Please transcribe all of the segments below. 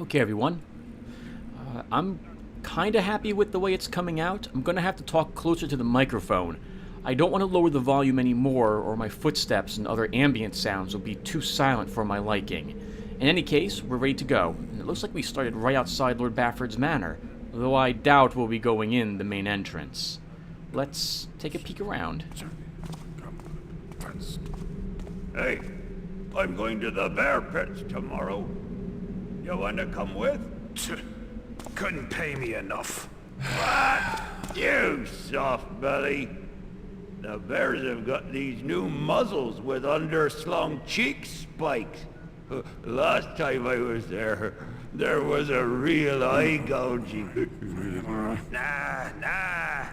Okay, everyone. I'm kind of happy with the way it's coming out. I'm going to have to talk closer to the microphone. I don't want to lower the volume anymore, or my footsteps and other ambient sounds will be too silent for my liking. In any case, we're ready to go, and it looks like we started right outside Lord Bafford's manor, though I doubt we'll be going in the main entrance. Let's take a peek around. Hey, I'm going to the bear pits tomorrow. You want to come with? Couldn't pay me enough. What? You soft belly. The bears have got these new muzzles with underslung cheek spikes. Last time I was there was a real eye gouging. Nah.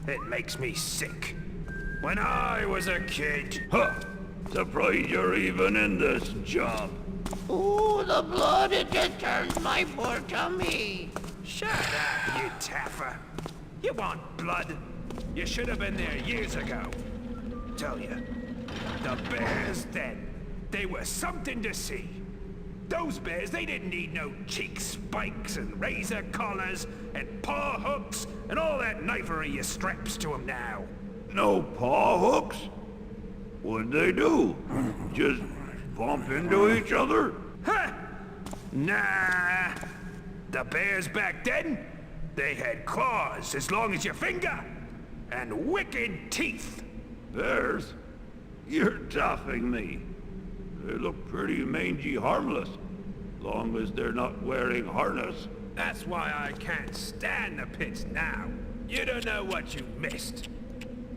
It makes me sick. When I was a kid... Huh. Surprised you're even in this job. Ooh, the blood, it just turns my poor tummy. Shut up, you taffer. You want blood? You should have been there years ago. Tell you, the bears then, they were something to see. Those bears, they didn't need no cheek spikes and razor collars and paw hooks and all that knifery you straps to them now. No paw hooks? What'd they do? Just bump into each other? Huh? Nah. The bears back then, they had claws as long as your finger and wicked teeth. Bears? You're toughing me. They look pretty mangy harmless, long as they're not wearing harness. That's why I can't stand the pits now. You don't know what you missed.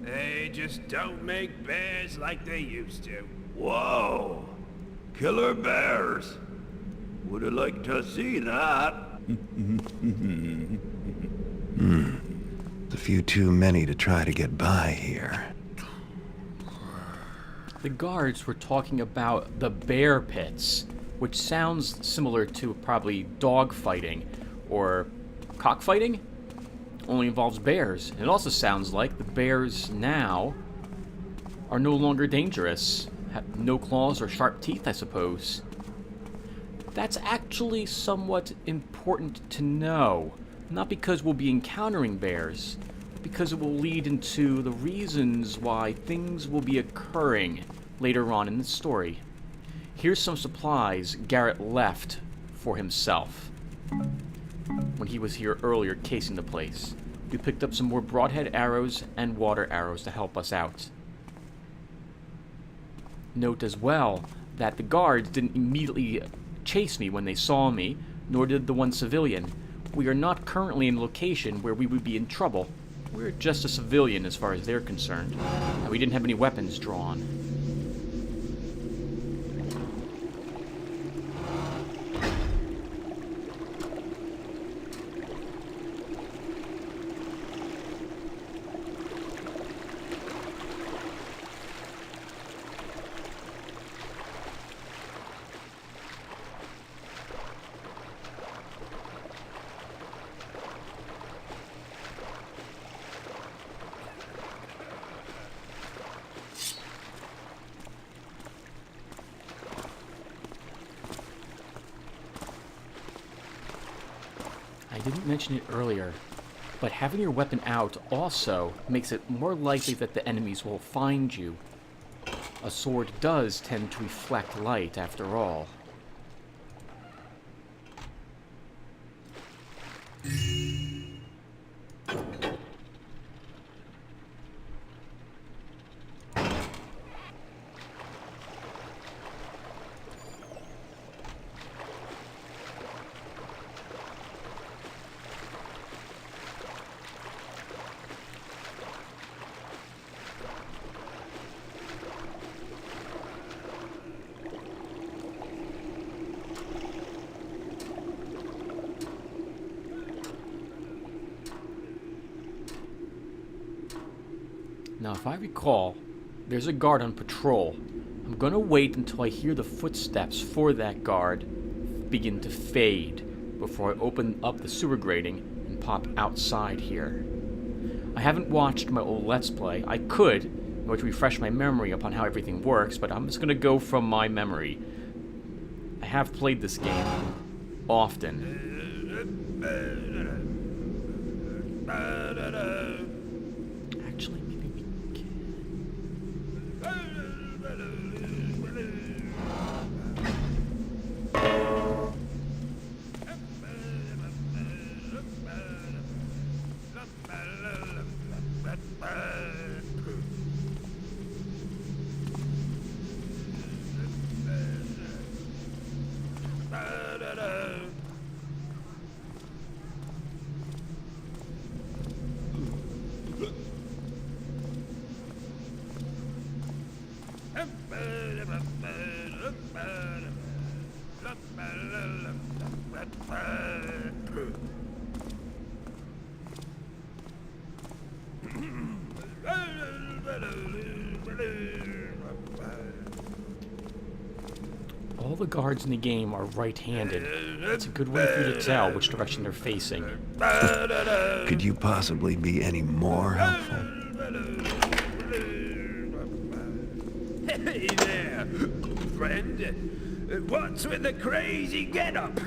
They just don't make bears like they used to. Whoa! Killer bears! Would have liked to see that. It's a few too many to try to get by here. The guards were talking about the bear pits, which sounds similar to probably dog fighting or cockfighting, only involves bears. It also sounds like the bears now are no longer dangerous, have no claws or sharp teeth, I suppose. That's actually somewhat important to know, not because we'll be encountering bears, but because it will lead into the reasons why things will be occurring later on in the story. Here's some supplies Garret left for himself when he was here earlier casing the place. We picked up some more broadhead arrows and water arrows to help us out. Note as well that the guards didn't immediately chase me when they saw me, nor did the one civilian. We are not currently in a location where we would be in trouble. We're just a civilian as far as they're concerned, and we didn't have any weapons drawn. I didn't mention it earlier, but having your weapon out also makes it more likely that the enemies will find you. A sword does tend to reflect light, after all. Now, if I recall, there's a guard on patrol. I'm gonna wait until I hear the footsteps for that guard begin to fade before I open up the sewer grating and pop outside here. I haven't watched my old Let's Play. I could, in order to refresh my memory upon how everything works, but I'm just gonna go from my memory. I have played this game often. Actually, maybe we can. All the guards in the game are right-handed. It's a good way for you to tell which direction they're facing. Could you possibly be any more helpful? Hey there, friend. What's with the crazy get-up?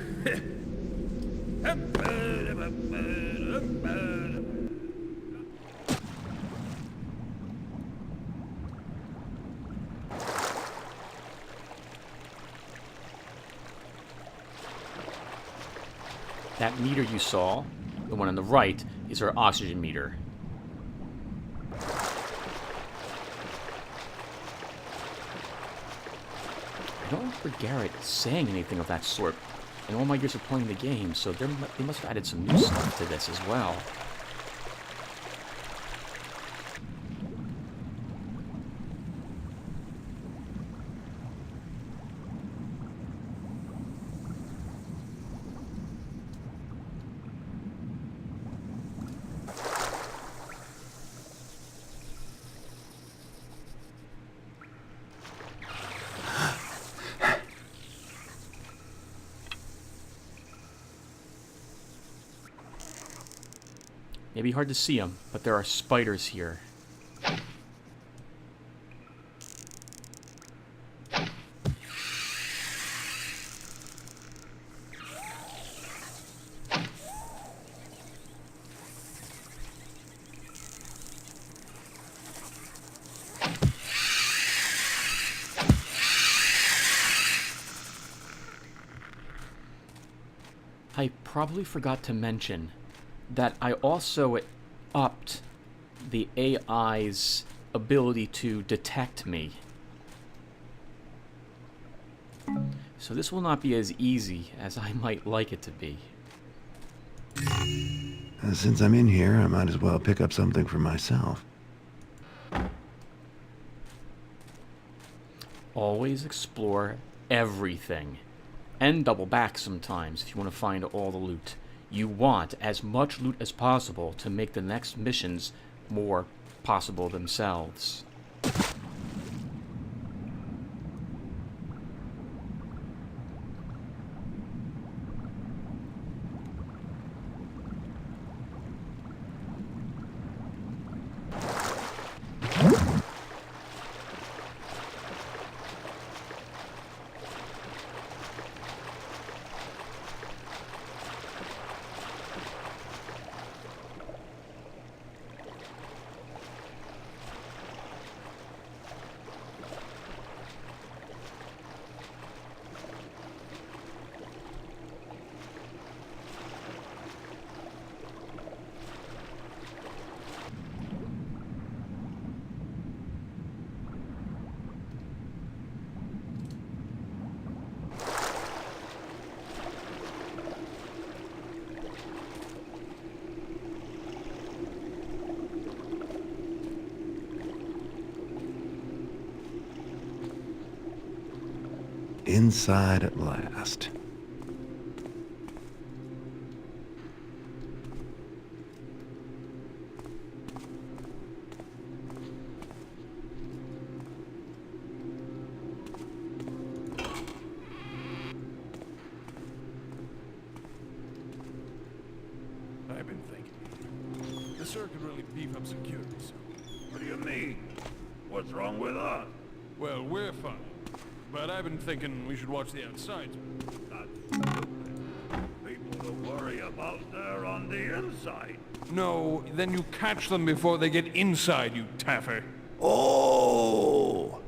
That meter you saw, the one on the right, is our oxygen meter. I don't remember Garret saying anything of that sort in all my years of playing the game, so they must have added some new stuff to this as well. Maybe hard to see them, but there are spiders here. I probably forgot to mention that I also upped the AI's ability to detect me. So this will not be as easy as I might like it to be. Since I'm in here, I might as well pick up something for myself. Always explore everything. And double back sometimes if you want to find all the loot. You want as much loot as possible to make the next missions more possible themselves. Inside at last. I've been thinking. The sir could really beef up security, so. What do you mean? What's wrong with us? Well, we're fine. But I've been thinking we should watch the outside. That's stupid. out there on the inside. No, then you catch them before they get inside, you taffer. Oh!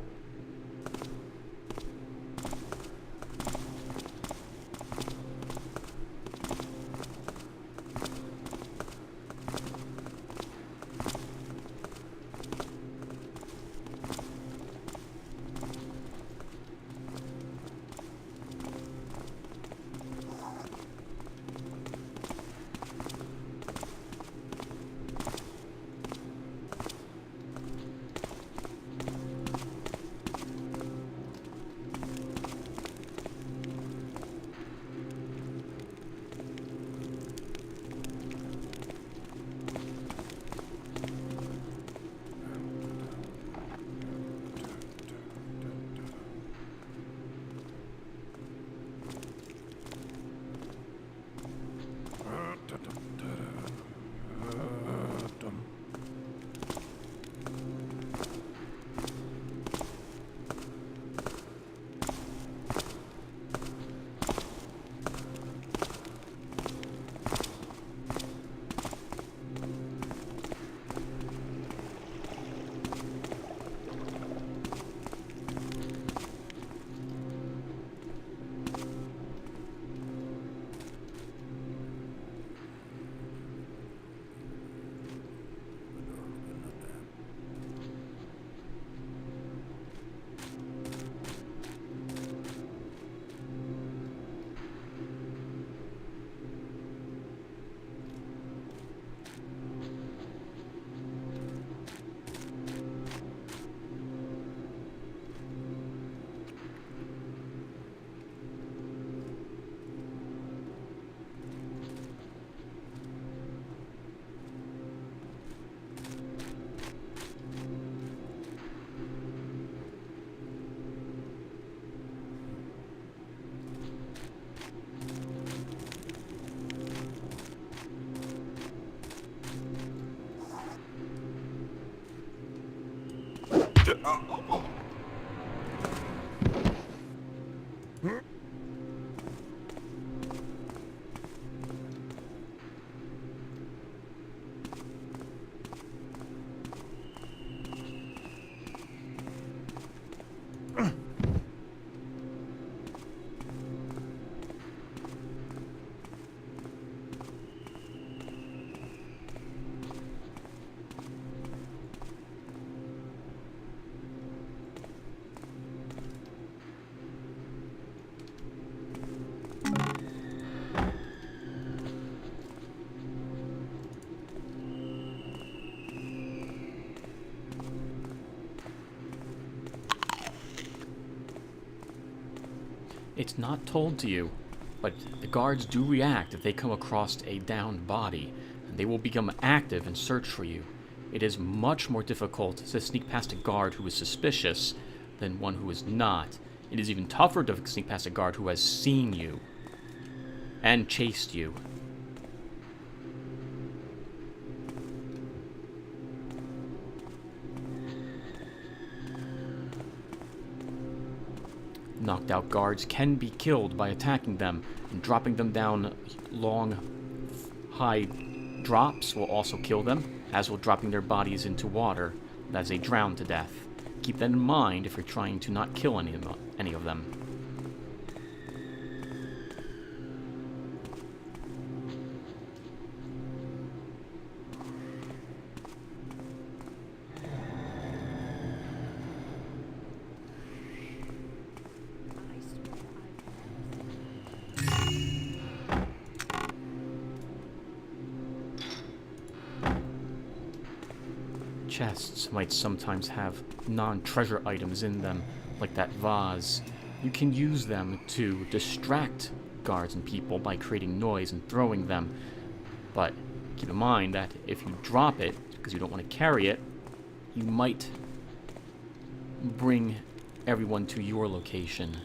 It's not told to you, but the guards do react if they come across a downed body, and they will become active and search for you. It is much more difficult to sneak past a guard who is suspicious than one who is not. It is even tougher to sneak past a guard who has seen you and chased you. Knocked out guards can be killed by attacking them, and dropping them down long, high drops will also kill them, as will dropping their bodies into water as they drown to death. Keep that in mind if you're trying to not kill any of them. Chests might sometimes have non-treasure items in them, like that vase. You can use them to distract guards and people by creating noise and throwing them, but keep in mind that if you drop it, because you don't want to carry it, you might bring everyone to your location.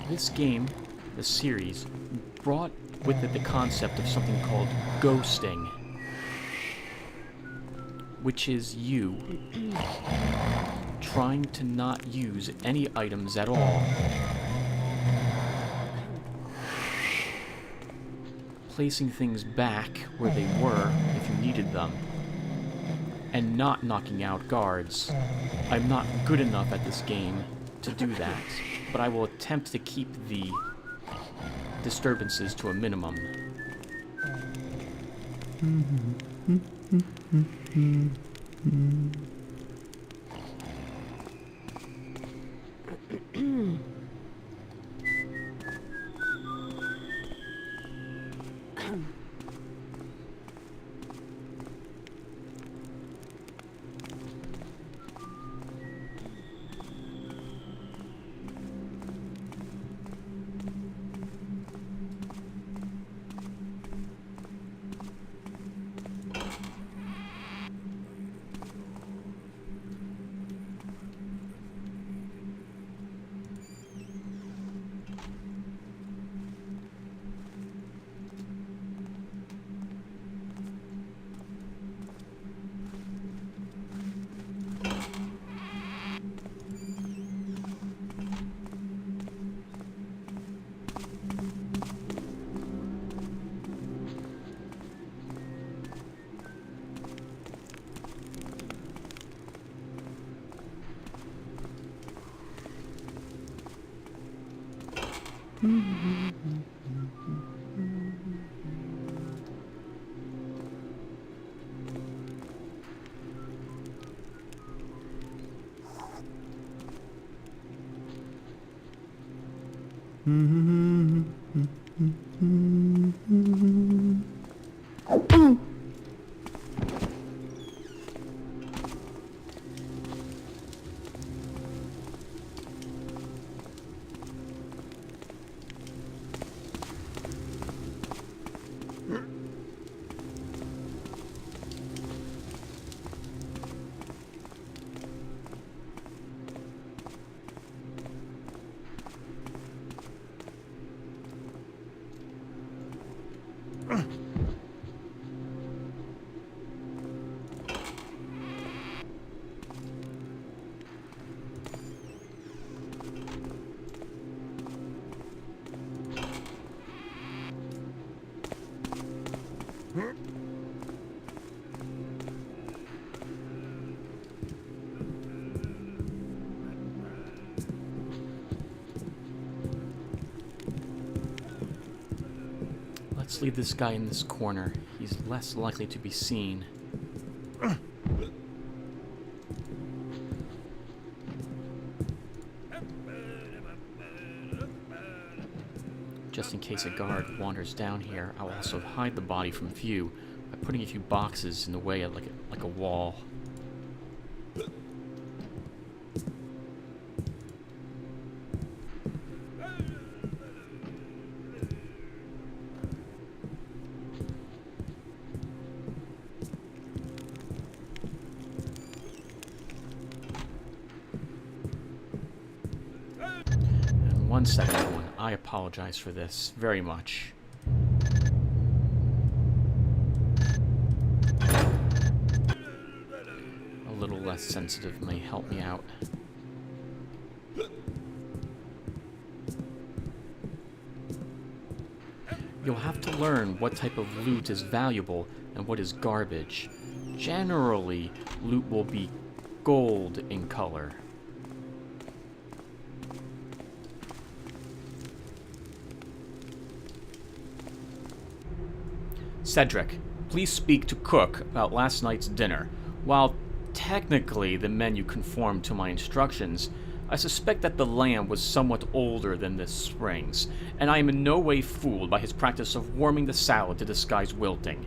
This game, the series, brought with it the concept of something called ghosting, which is you trying to not use any items at all, placing things back where they were if you needed them, and not knocking out guards. I'm not good enough at this game to do that, but I will attempt to keep the disturbances to a minimum. Let's leave this guy in this corner. He's less likely to be seen. Just in case a guard wanders down here, I'll also hide the body from view by putting a few boxes in the way of like a wall. And 1 second, everyone. I apologize for this very much. A little less sensitive may help me out. You'll have to learn what type of loot is valuable and what is garbage. Generally, loot will be gold in color. Cedric, please speak to Cook about last night's dinner. While technically the menu conformed to my instructions, I suspect that the lamb was somewhat older than the springs, and I am in no way fooled by his practice of warming the salad to disguise wilting.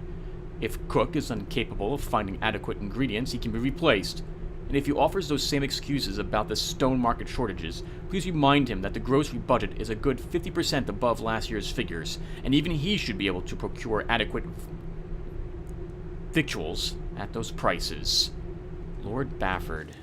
If Cook is incapable of finding adequate ingredients, he can be replaced. And if he offers those same excuses about the stone market shortages, please remind him that the grocery budget is a good 50% above last year's figures, and even he should be able to procure adequate victuals at those prices. Lord Bafford.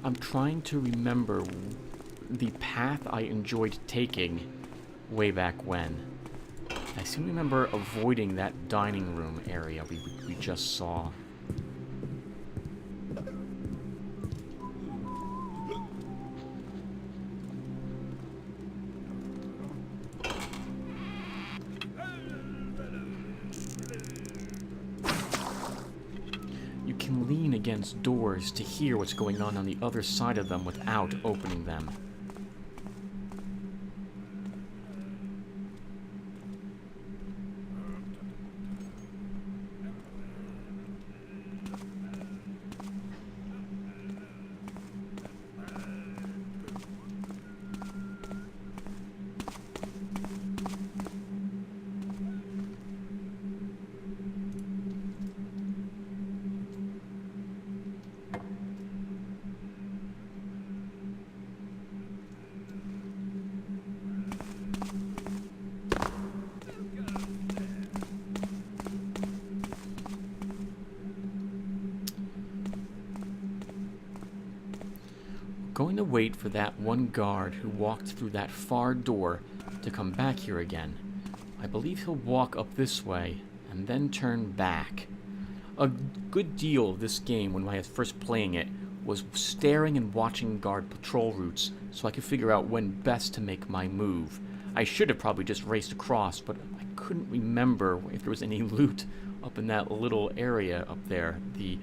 I'm trying to remember the path I enjoyed taking way back when. I seem to remember avoiding that dining room area we just saw. You can lean against doors to hear what's going on the other side of them without opening them. Going to wait for that one guard who walked through that far door to come back here again. I believe he'll walk up this way and then turn back. A good deal of this game when I was first playing it was staring and watching guard patrol routes so I could figure out when best to make my move. I should have probably just raced across, but I couldn't remember if there was any loot up in that little area up there. The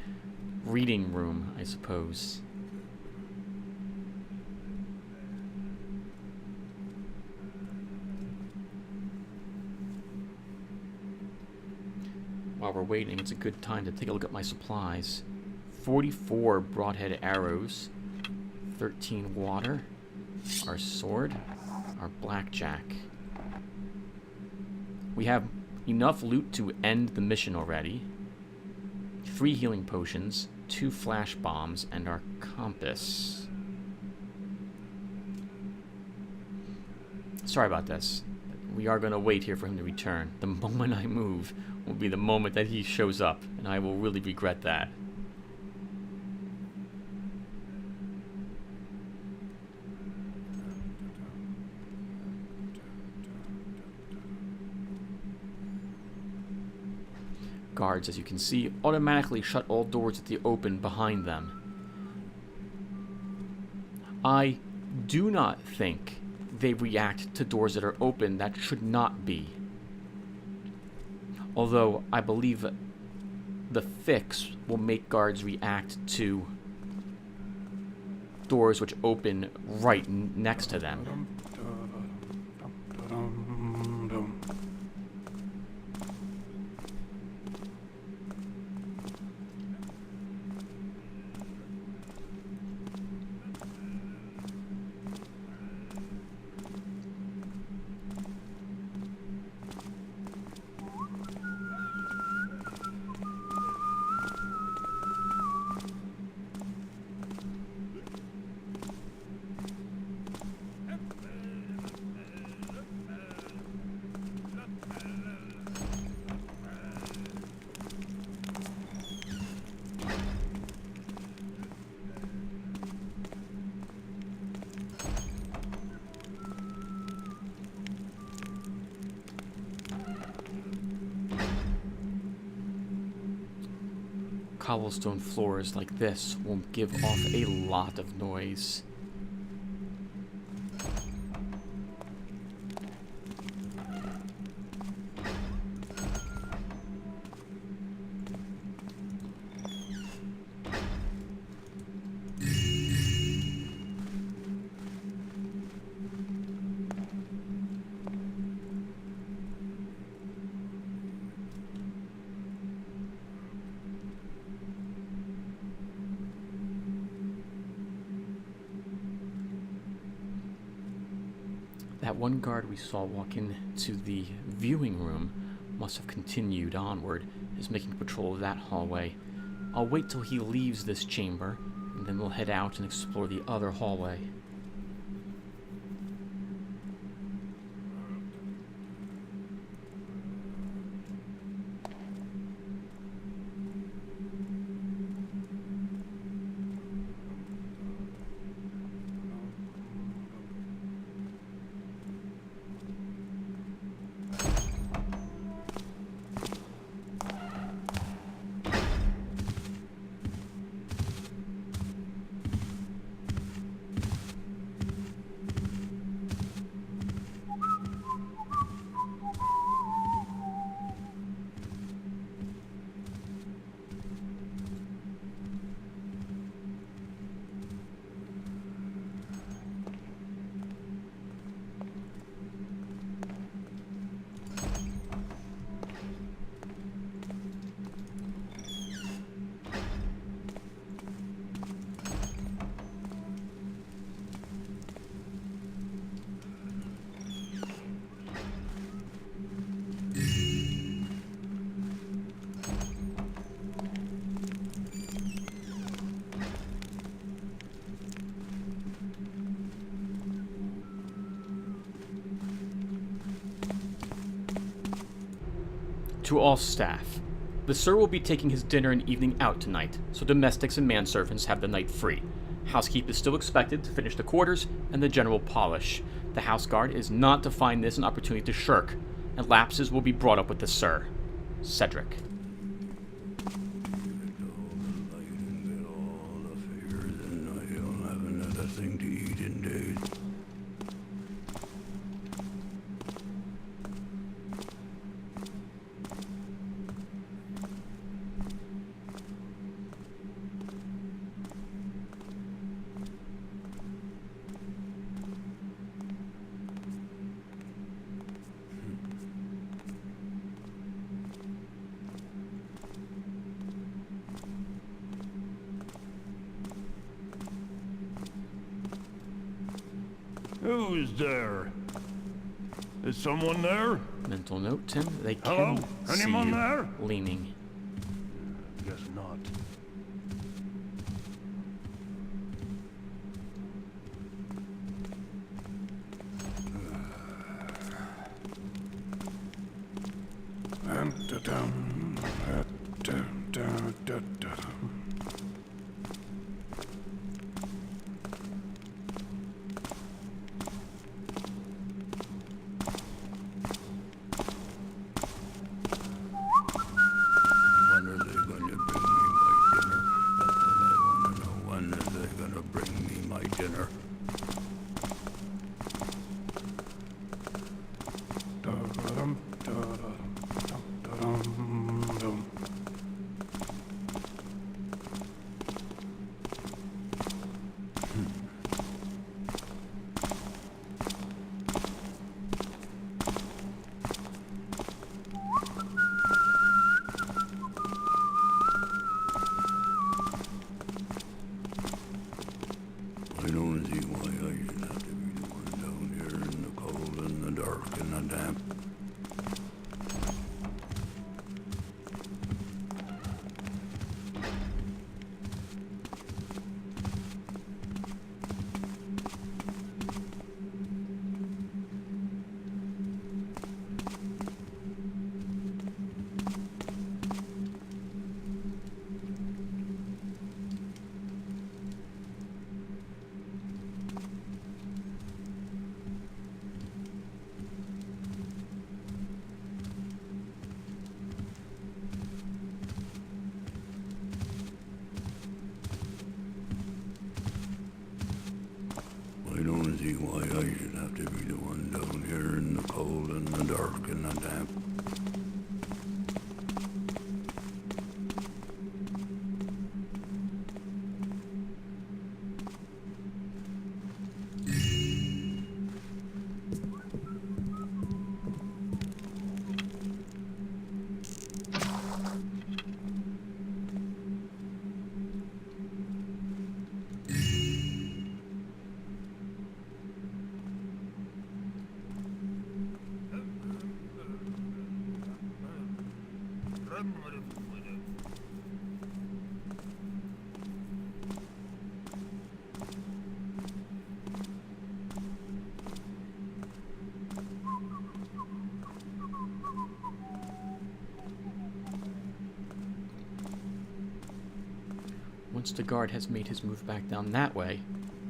reading room, I suppose. While we're waiting, it's a good time to take a look at my supplies. 44 broadhead arrows, 13 water, our sword, our blackjack. We have enough loot to end the mission already. 3 healing potions, 2 flash bombs, and our compass. Sorry about this. We are going to wait here for him to return. The moment I move will be the moment that he shows up, and I will really regret that. Guards, as you can see, automatically shut all doors at the open behind them. I do not think they react to doors that are open that should not be. Although I believe the fix will make guards react to doors which open right next to them. cobblestone floors like this will give off a lot of noise. That one guard we saw walk into the viewing room must have continued onward, is making patrol of that hallway. I'll wait till he leaves this chamber, and then we'll head out and explore the other hallway. To all staff, the Sir will be taking his dinner and evening out tonight, so domestics and manservants have the night free. Housekeep is still expected to finish the quarters and the general polish. The house guard is not to find this an opportunity to shirk, and lapses will be brought up with the Sir. Cedric. Who's there? Is someone there? Mental note, Tim. They Hello? can see Anyone you there? leaning. Guess not. I don't see why I should have to be the one down here in the cold and the dark and the damp. see why I should have to be the one down here in the cold and the dark and the damp. Once the guard has made his move back down that way,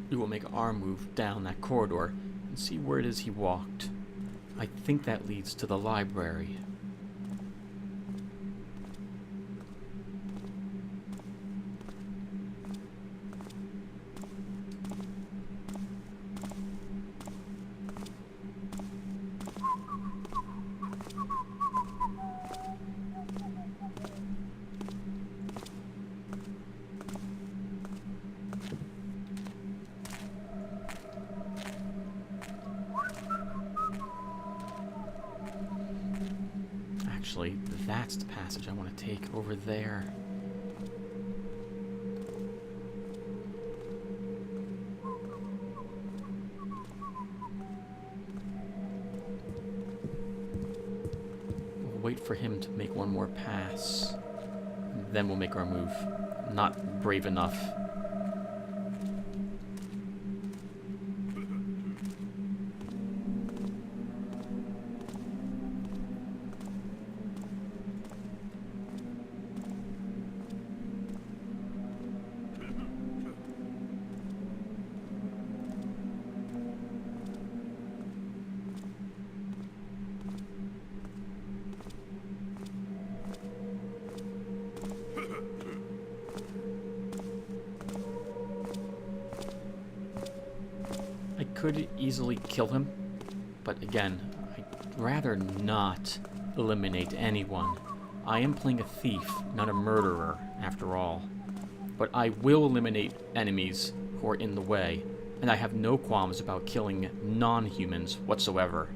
we will make our move down that corridor and see where it is he walked. I think that leads to the library. Actually, that's the passage I want to take over there. We'll wait for him to make one more pass. Then we'll make our move. Not brave enough. Could easily kill him, but again, I'd rather not eliminate anyone. I am playing a thief, not a murderer, after all. But I will eliminate enemies who are in the way, and I have no qualms about killing non-humans whatsoever.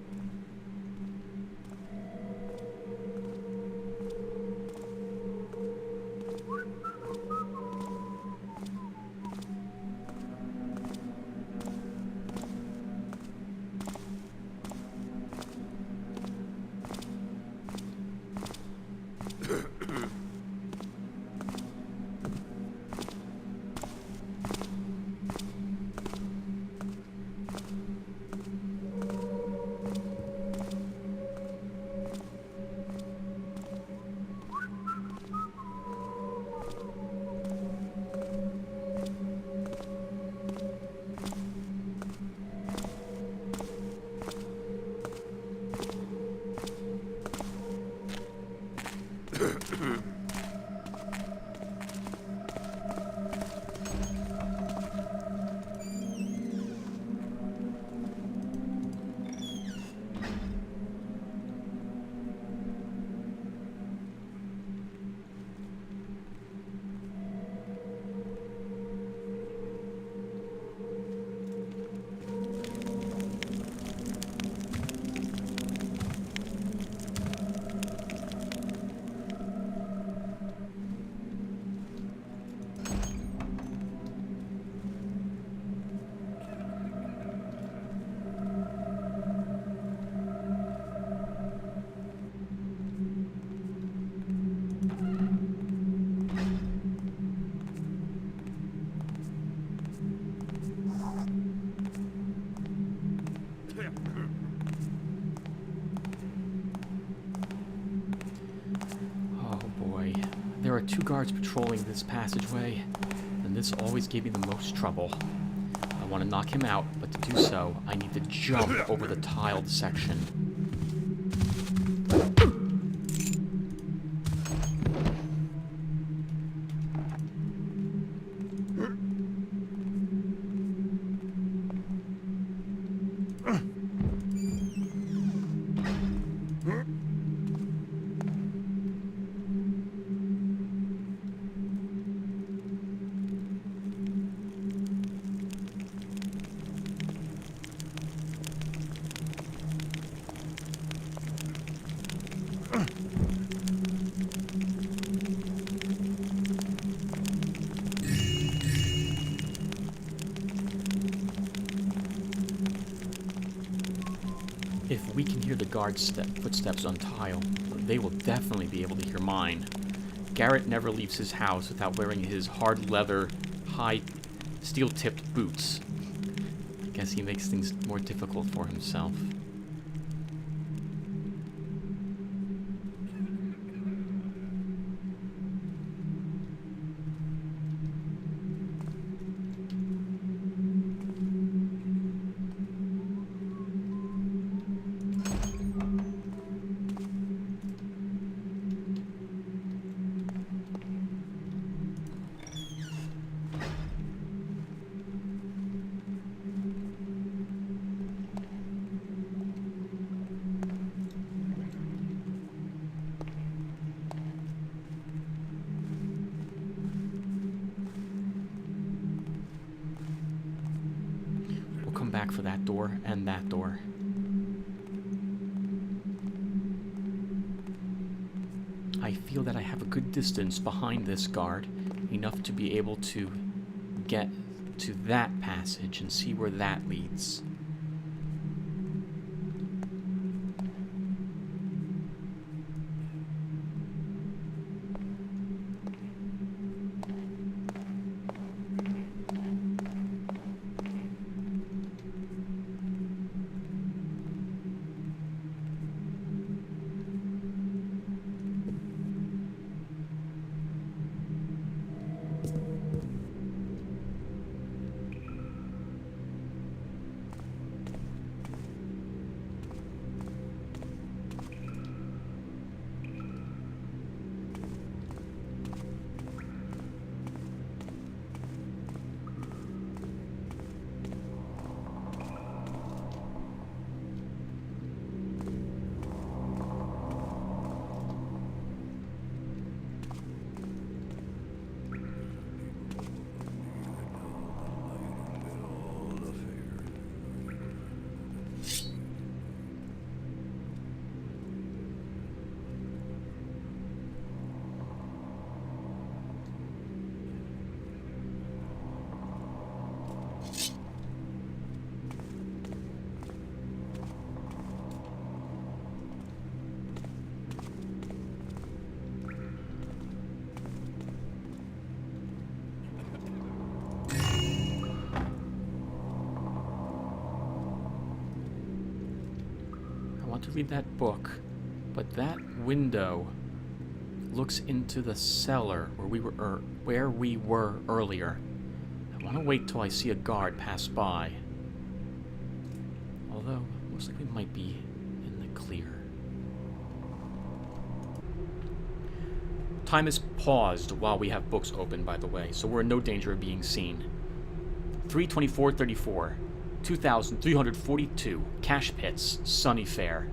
There are 2 guards patrolling this passageway, and this always gave me the most trouble. I want to knock him out, but to do so, I need to jump over the tiled section. If we can hear the guard's footsteps on tile, they will definitely be able to hear mine. Garret never leaves his house without wearing his hard leather, high steel-tipped boots. I guess he makes things more difficult for himself. Back for that door and that door. I feel that I have a good distance behind this guard, enough to be able to get to that passage and see where that leads. To read that book, but that window looks into the cellar where we were earlier. I want to wait till I see a guard pass by. Although, looks like we might be in the clear. Time is paused while we have books open, by the way, so we're in no danger of being seen. 324.34. 2,342, cash pits, Sunny Fair.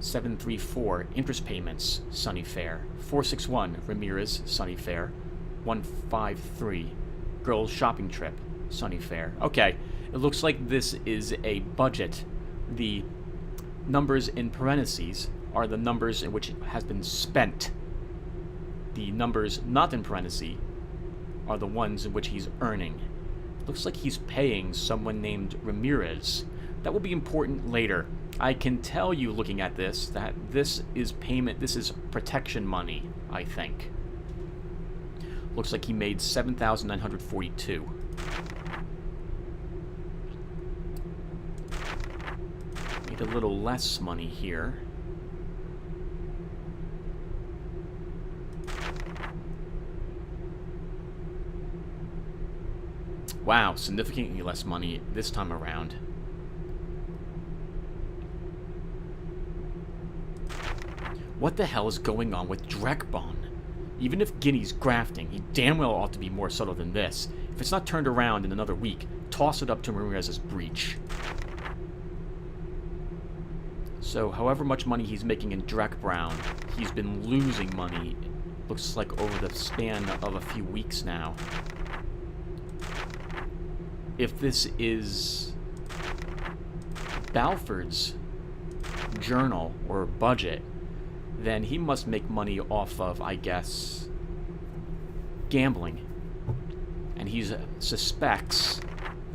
734, interest payments, Sunny Fair. 461, Ramirez, Sunny Fair. 153, girls shopping trip, Sunny Fair. Okay, it looks like this is a budget. The numbers in parentheses are the numbers in which it has been spent. The numbers not in parentheses are the ones in which he's earning. Looks like he's paying someone named Ramirez. That will be important later. I can tell you, looking at this, that this is payment, this is protection money, I think. Looks like he made 7,942. Made a little less money here. Wow, significantly less money this time around. What the hell is going on with Drekbon? Even if Guinea's grafting, he damn well ought to be more subtle than this. If it's not turned around in another week, toss it up to Ramirez's breach. So, however much money he's making in Drekbrown, he's been losing money, looks like over the span of a few weeks now. If this is Balford's journal or budget, then he must make money off of, I guess, gambling. And he suspects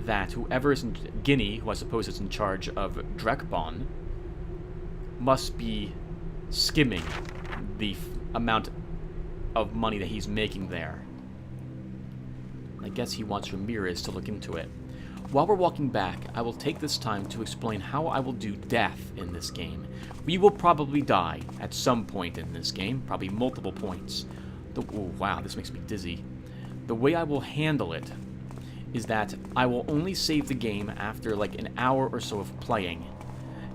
that whoever is in Guinea, who I suppose is in charge of Drekbon, must be skimming the amount of money that he's making there. I guess he wants Ramirez to look into it. While we're walking back, I will take this time to explain how I will do death in this game. We will probably die at some point in this game, probably multiple points. Oh, wow, this makes me dizzy. The way I will handle it is that I will only save the game after like an hour or so of playing.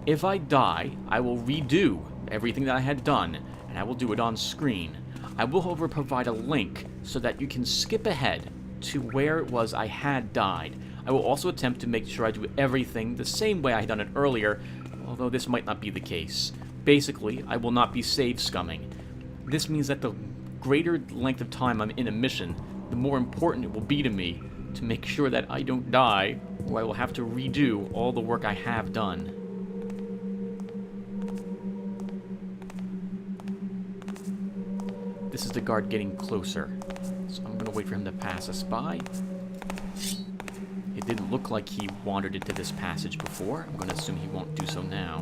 If I die, I will redo everything that I had done, and I will do it on screen. I will, however, provide a link so that you can skip ahead to where it was I had died. I will also attempt to make sure I do everything the same way I had done it earlier, although this might not be the case. Basically, I will not be save scumming. This means that the greater length of time I'm in a mission, the more important it will be to me to make sure that I don't die, or I will have to redo all the work I have done. This is the guard getting closer, so I'm going to wait for him to pass us by. It didn't look like he wandered into this passage before. I'm going to assume he won't do so now.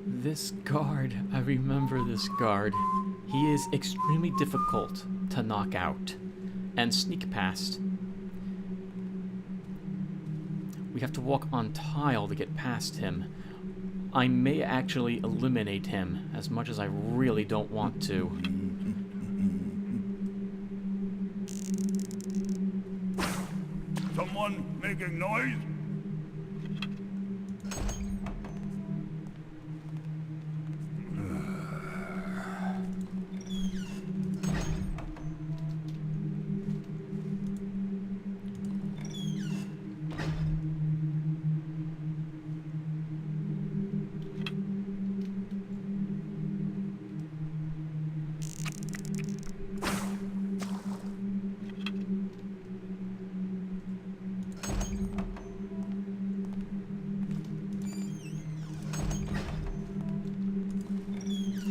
This guard, I remember this guard. He is extremely difficult to knock out and sneak past. We have to walk on tile to get past him. I may actually eliminate him as much as I really don't want to. Someone making noise?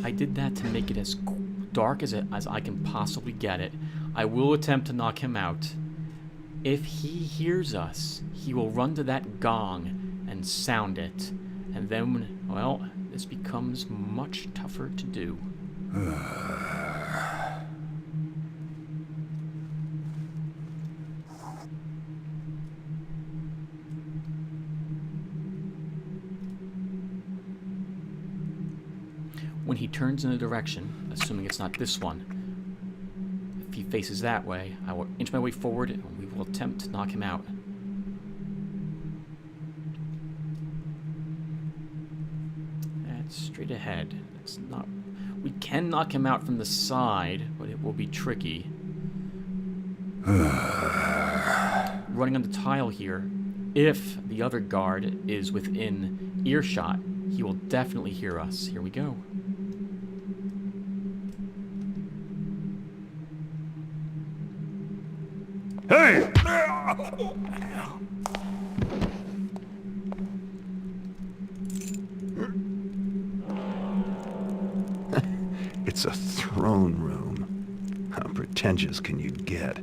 I did that to make it as dark as I can possibly get it. I will attempt to knock him out. If he hears us, he will run to that gong and sound it. And then, well, this becomes much tougher to do. When he turns in a direction, assuming it's not this one, if he faces that way, I will inch my way forward and we will attempt to knock him out. That's straight ahead. That's not... We can knock him out from the side, but it will be tricky. Running on the tile here, if the other guard is within earshot, he will definitely hear us. Here we go. Hey! It's a throne room. How pretentious can you get?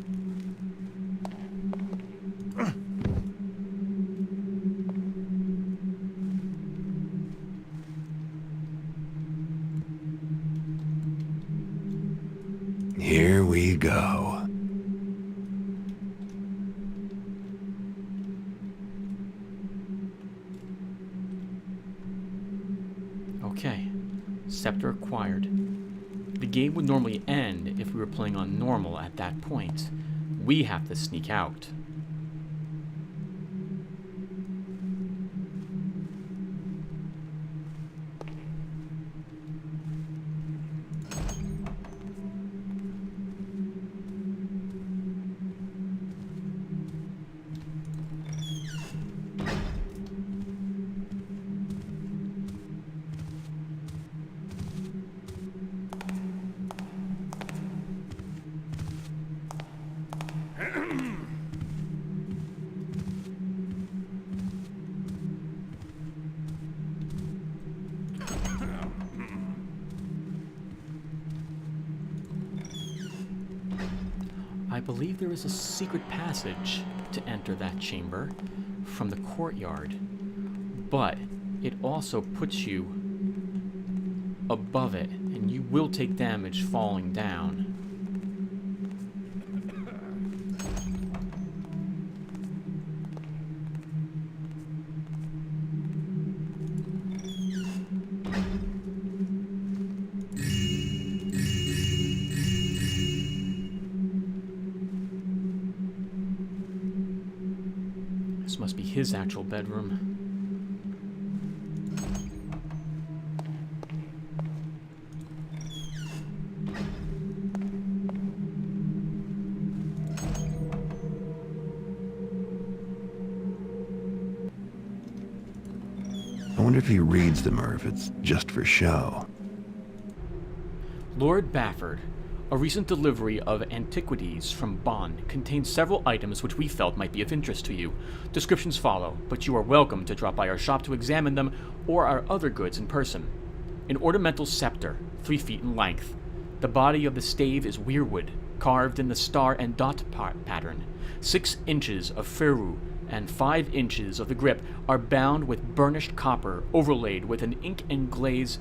Here we go. Okay, scepter acquired. The game would normally end if we were playing on normal at that point. We have to sneak out. I believe there is a secret passage to enter that chamber from the courtyard, but it also puts you above it, and you will take damage falling down. This must be his actual bedroom. I wonder if he reads them or if it's just for show. Lord Bafford, a recent delivery of antiquities from Bonn contains several items which we felt might be of interest to you. Descriptions follow, but you are welcome to drop by our shop to examine them or our other goods in person. An ornamental scepter, 3 feet in length. The body of the stave is weirwood, carved in the star and dot pattern. 6 inches of ferrule and 5 inches of the grip are bound with burnished copper overlaid with an ink and glaze.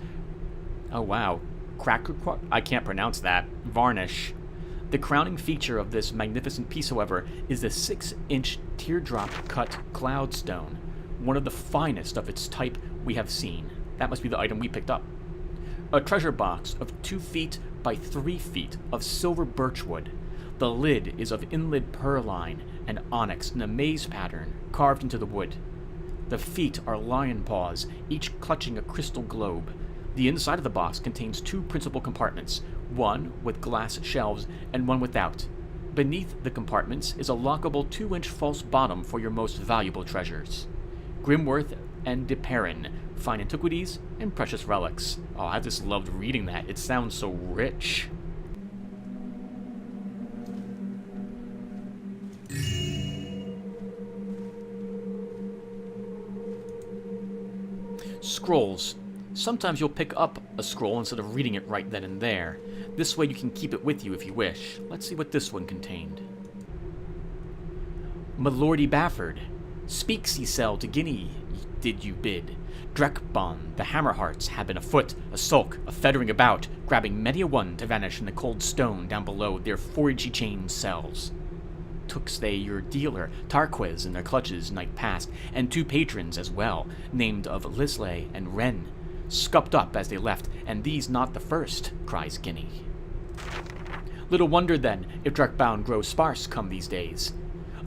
Oh wow. I can't pronounce that. Varnish. The crowning feature of this magnificent piece, however, is the 6-inch teardrop-cut cloudstone, one of the finest of its type we have seen. That must be the item we picked up. A treasure box of 2 feet by 3 feet of silver birchwood. The lid is of inlaid pearline and onyx in a maze pattern carved into the wood. The feet are lion paws, each clutching a crystal globe. The inside of the box contains 2 principal compartments, one with glass shelves and one without. Beneath the compartments is a lockable 2-inch false bottom for your most valuable treasures. Grimworth and De Perrin, fine antiquities and precious relics. Oh, I just loved reading that. It sounds so rich. Scrolls. Sometimes you'll pick up a scroll instead of reading it right then and there. This way you can keep it with you if you wish. Let's see what this one contained. Milordy Bafford, speaks ye sell to Guinea, did you bid? Drekbon, the Hammerhearts, have been afoot, a sulk, a fettering about, grabbing many a one to vanish in the cold stone down below their foragey chain cells. Tooks they your dealer, Tarquez, in their clutches night past, and 2 patrons as well, named of Lisley and Wren. scupped up as they left, and these not the first, cries Guinea. Little wonder, then, if Druckbound grows sparse come these days.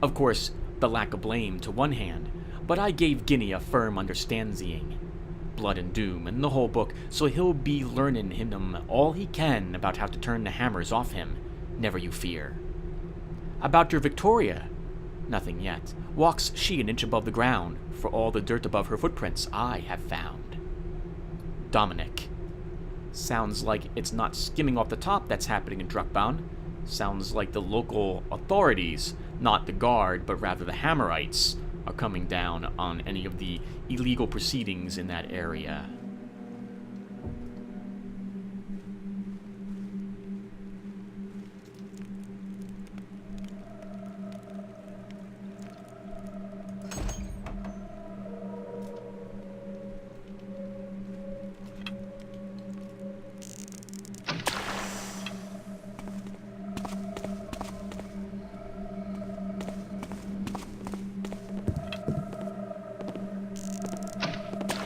Of course, the lack of blame to one hand, but I gave Guinea a firm understanding. Blood and doom and the whole book, so he'll be learnin' him all he can about how to turn the hammers off him, never you fear. About your Victoria? Nothing yet. Walks she an inch above the ground, for all the dirt above her footprints I have found. Dominic. Sounds like it's not skimming off the top that's happening in Druckbound. Sounds like the local authorities, not the guard, but rather the Hammerites, are coming down on any of the illegal proceedings in that area.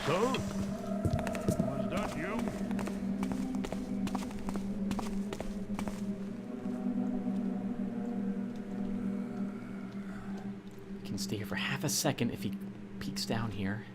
So? Was that you? Can stay here for half a second if he peeks down here.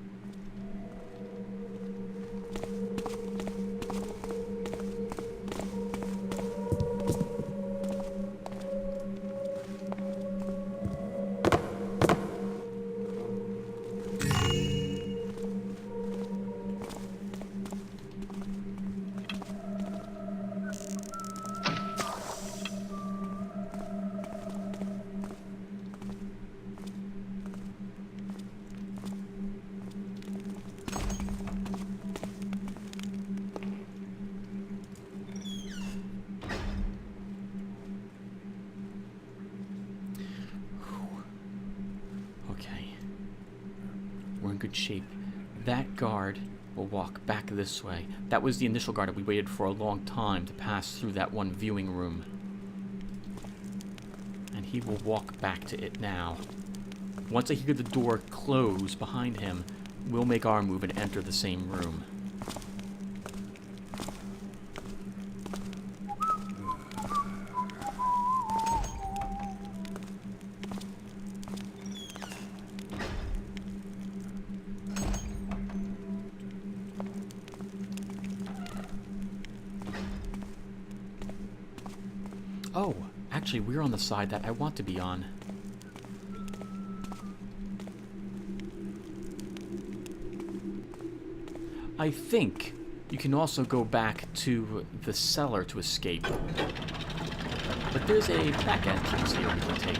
Okay. We're in good shape. That guard will walk back this way. That was the initial guard that we waited for a long time to pass through that one viewing room. And he will walk back to it now. Once I hear the door close behind him, we'll make our move and enter the same room. Oh, actually, we're on the side that I want to be on. I think you can also go back to the cellar to escape. But there's a back entrance here we can take.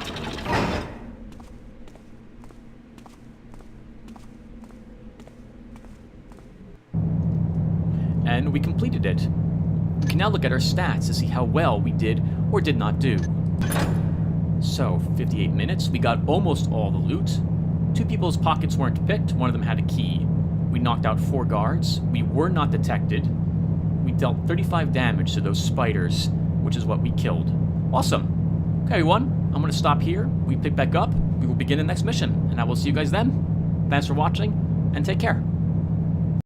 And we completed it. We can now look at our stats to see how well we did or did not do. So, 58 minutes, we got almost all the loot. 2 people's pockets weren't picked, one of them had a key. We knocked out 4 guards, we were not detected. We dealt 35 damage to those spiders, which is what we killed. Awesome. Okay, everyone, I'm going to stop here. We pick back up, we will begin the next mission, and I will see you guys then. Thanks for watching, and take care.